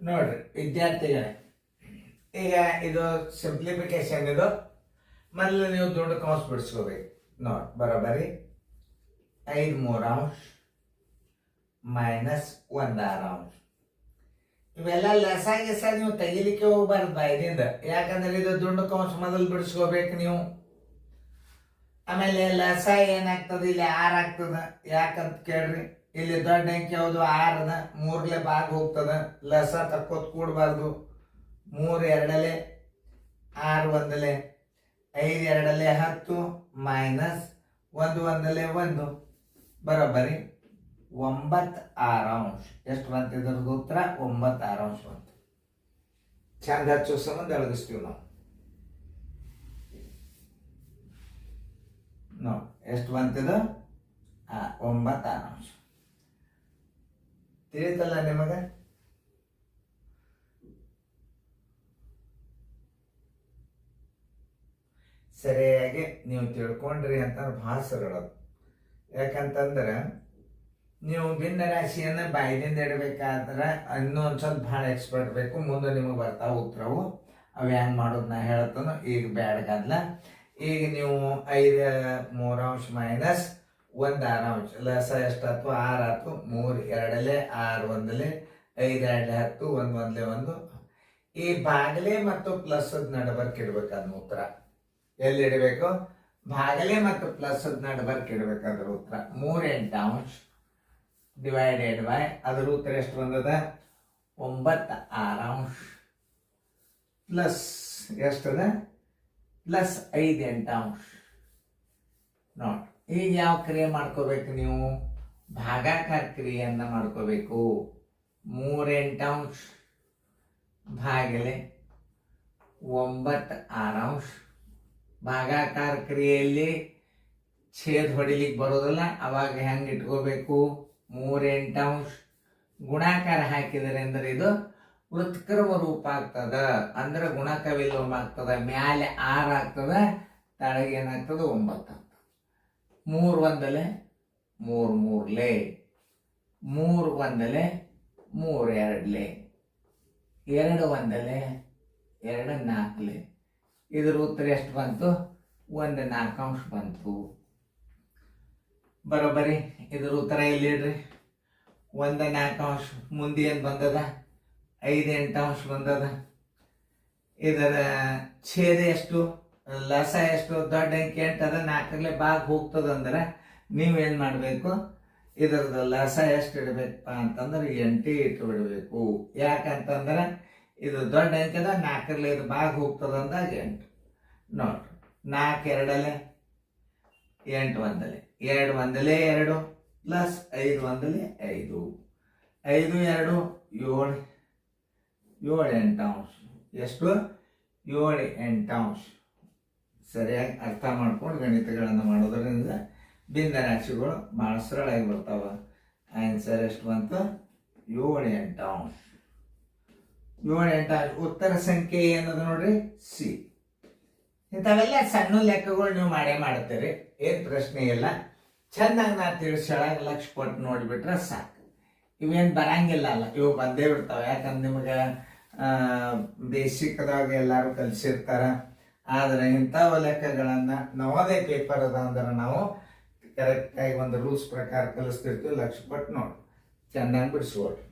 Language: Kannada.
ನೋಡ್ರಿ ವಿದ್ಯಾರ್ಥಿಗಳೇ, ಈಗ ಇದು ಸಿಂಪ್ಲಿಫಿಕೇಶನ್. ಇದು ಮೊದಲು ನೀವು ದುಡ್ಡು ಕೌಂಸ್ ಬಿಡಿಸ್ಕೋಬೇಕು. ನೋಡಿ ಬರೋಬರಿ 5/3 ಮೈನಸ್ 1/6. ಇವೆಲ್ಲ ಲಸಾಗಿಸ ನೀವು ತೆಗಿಲಿಕ್ಕೆ ಹೋಗ್ಬಾರ್ದು ಬಾಯ್ದಿಂದ, ಯಾಕಂದ್ರೆ ಇದು ದುಡ್ಡು ಕೌಂಸ್ ಮೊದಲು ಬಿಡಿಸ್ಕೋಬೇಕು ನೀವು. ಆಮೇಲೆ ಲಸ ಏನಾಗ್ತದೆ, ಇಲ್ಲಿ 6 ಆಗ್ತದ. ಯಾಕಂತ ಕೇಳ್ರಿ, ಇಲ್ಲಿ ದೊಡ್ಡ ಅಂಕಿ ಯಾವುದು 6 3 ಭಾಗ ಹೋಗ್ತದ. ಲಸ ತಕ್ಕೋತ್ ಕೂಡಬಾರ್ದು. 3 2 6 1 5 2 10 ಮೈನಸ್ 1 1 1 ಬರೋಬ್ಬರಿ 9/6. ಎಷ್ಟು ಬಂತು ಇದ್ರದ್ದು ಉತ್ತರ? 9/6 ಬಂತು. ಚಂದ ಹಚ್ಚೋ ಸಂಬಂಧ ಅಳಗಿಸ್ತೀವಿ ನಾವು. ಎಷ್ಟು ಬಂತಿದು? 9/6. ತಿಳಿತಲ್ಲ ನಿಮಗ? ಸರಿಯಾಗಿ ನೀವು ತಿಳ್ಕೊಂಡ್ರಿ ಅಂತ ಭಾಳ ಸರಳ. ಯಾಕಂತಂದ್ರೆ ನೀವು ಭಿನ್ನ ರಾಶಿಯನ್ನ ಬಾಯಿದಿಂದ ಇಡಬೇಕಾದ್ರೆ ಇನ್ನೂ ಒಂದು ಸ್ವಲ್ಪ ಭಾಳ ಎಕ್ಸ್ಪರ್ಟ್ ಬೇಕು. ಮುಂದೆ ನಿಮಗೆ ಬರ್ತಾವ ಉತ್ತರವು. ಅವು ಹೆಂಗೆ ಮಾಡೋದು ನಾ ಹೇಳ್ತಾನೋ. ಈಗ ಬ್ಯಾಡಗದ್ಲ. ಈಗ ನೀವು 5/3 ಮೈನಸ್ 1/6. ಲಸ ಎಷ್ಟಾಯ್ತು? 6 ಆಯ್ತು. 3 2 6 1 5 2 10 1 1 1. ಈ ಬಾಗಲೆ ಮತ್ತು ಪ್ಲಸ್ ನಡಬರ್ಕ್ ಇಡ್ಬೇಕಾದ ಉತ್ತರ. ಎಲ್ಲಿ ಇಡಬೇಕು? ಭಾಗಲೆ ಮತ್ತು ಪ್ಲಸ್ ನಡಬರ್ಕ್ ಇಡ್ಬೇಕಾದ್ರ ಉತ್ತರ 3/8 ಡಿವೈಡೆಡ್ ಬೈ ಅದ್ರ ಉತ್ತರ ಎಷ್ಟು ಬಂದದ? 9/6 ಪ್ಲಸ್ ಎಷ್ಟದ? ಪ್ಲಸ್ 5/8. ನೋಡಿ, ಈಗ ಯಾವ ಕ್ರಿಯೆ ಮಾಡ್ಕೋಬೇಕು ನೀವು? ಭಾಗಾಕಾರ ಕ್ರಿಯೆಯನ್ನ ಮಾಡ್ಕೋಬೇಕು. 3/8 ಭಾಗಲೆ 9/6. ಭಾಗಾಕಾರ ಕ್ರಿಯೆಯಲ್ಲಿ ಛೇದ್ ಹೊಡಿಲಿಕ್ಕೆ ಬರೋದಿಲ್ಲ. ಅವಾಗ ಹೆಂಗೆ ಇಟ್ಕೋಬೇಕು? 3/8 ಗುಣಾಕಾರ ಹಾಕಿದರೆ ಅಂದ್ರೆ ಇದು ವೃತ್ಕರ್ಮ ರೂಪ ಆಗ್ತದ. ಅಂದ್ರೆ ಗುಣಕ ವಿಲೋಮ ಆಗ್ತದ. ಮ್ಯಾಲೆ 6 ಆಗ್ತದ, ತಳಗೆ ಏನಾಗ್ತದ? 9 ಆಗ್ತದ. 3 1 3 3 3 1 3 2 2 1 2 4. ಇದ್ರ ಉತ್ತರ ಎಷ್ಟು ಬಂತು? 1/4 ಬಂತು. ಬರೋಬ್ಬರಿ. ಇದ್ರ ಉತ್ತರ ಎಲ್ಲಿಡ್ರಿ? 1/4. ಮುಂದೆ ಏನು ಬಂದದ? 5/8 ಬಂದದ. ಇದರ ಛೇದ ಎಷ್ಟು? ಲಸ ಎಷ್ಟು? ದೊಡ್ಡ ಅಂಕಿ 8 ಅದ. 4 ಭಾಗ ಹೋಗ್ತದಂದ್ರೆ ನೀವೇನು ಮಾಡಬೇಕು? ಇದರದ ಲಸ ಎಷ್ಟು ಇಡಬೇಕಪ್ಪ ಅಂತಂದ್ರೆ 8 ಇಟ್ಟು ಬಿಡಬೇಕು. ಯಾಕಂತಂದ್ರೆ ಇದು ದೊಡ್ಡ ಅಂಕಿ ಅದ. 4 ಇದು ಭಾಗ ಹೋಗ್ತದಂದಾಗ 8. ನೋಡ್ರಿ, 4 2 8 1 2 1 2 ಪ್ಲಸ್ 5 1 5 5 2 7 7/8. ಎಷ್ಟು? 7/8. ಸರಿಯಾಗಿ ಅರ್ಥ ಮಾಡ್ಕೊಂಡು ಗಣಿತಗಳನ್ನು ಮಾಡೋದ್ರಿಂದ ಭಿನ್ನ ರಾಶಿಗಳು ಭಾಳ ಸರಳಾಗಿ ಬರ್ತಾವ. ಆನ್ಸರ್ ಎಷ್ಟು ಬಂತು? 7/8. 7/8. ಉತ್ತರ ಸಂಖ್ಯೆ ಏನದ ನೋಡ್ರಿ? ಸಿ. ಇಂಥವೆಲ್ಲ ಸಣ್ಣ ಲೆಕ್ಕಗಳು ನೀವು ಮಾಡೇ ಮಾಡ್ತೀರಿ, ಏನು ಪ್ರಶ್ನೆ ಇಲ್ಲ. ಚೆನ್ನಾಗಿ ನಾ ತಿಳಿಸೊಳಗೆ ಲಕ್ಷ ಕೊಟ್ಟು ನೋಡಿಬಿಟ್ರೆ ಸಾಕು. ಇವೇನು ಬರಂಗಿಲ್ಲ ಅಲ್ಲ, ಇವು ಬಂದೇ ಬಿಡ್ತಾವೆ. ಯಾಕಂದ್ರೆ ನಿಮಗೆ ಬೇಸಿಕ್ದಾಗ ಎಲ್ಲರೂ ಕಲಿಸಿರ್ತಾರ. ಆದರೆ ಇಂಥವು ಲೆಕ್ಕಗಳನ್ನು ನವೋದಯ ಪೇಪರ್ ಅದ ಅಂದ್ರೆ ನಾವು ಕರೆಕ್ಟಾಗಿ ಒಂದು ರೂಲ್ಸ್ ಪ್ರಕಾರ ಕಲಿಸ್ತಿರ್ತೀವಿ. ಲಕ್ಷ ಕೊಟ್ಟು ನೋಡಿ ಚೆನ್ನಾಗಿ ಬಿಡಿಸ್ಕೊಡ್ರಿ.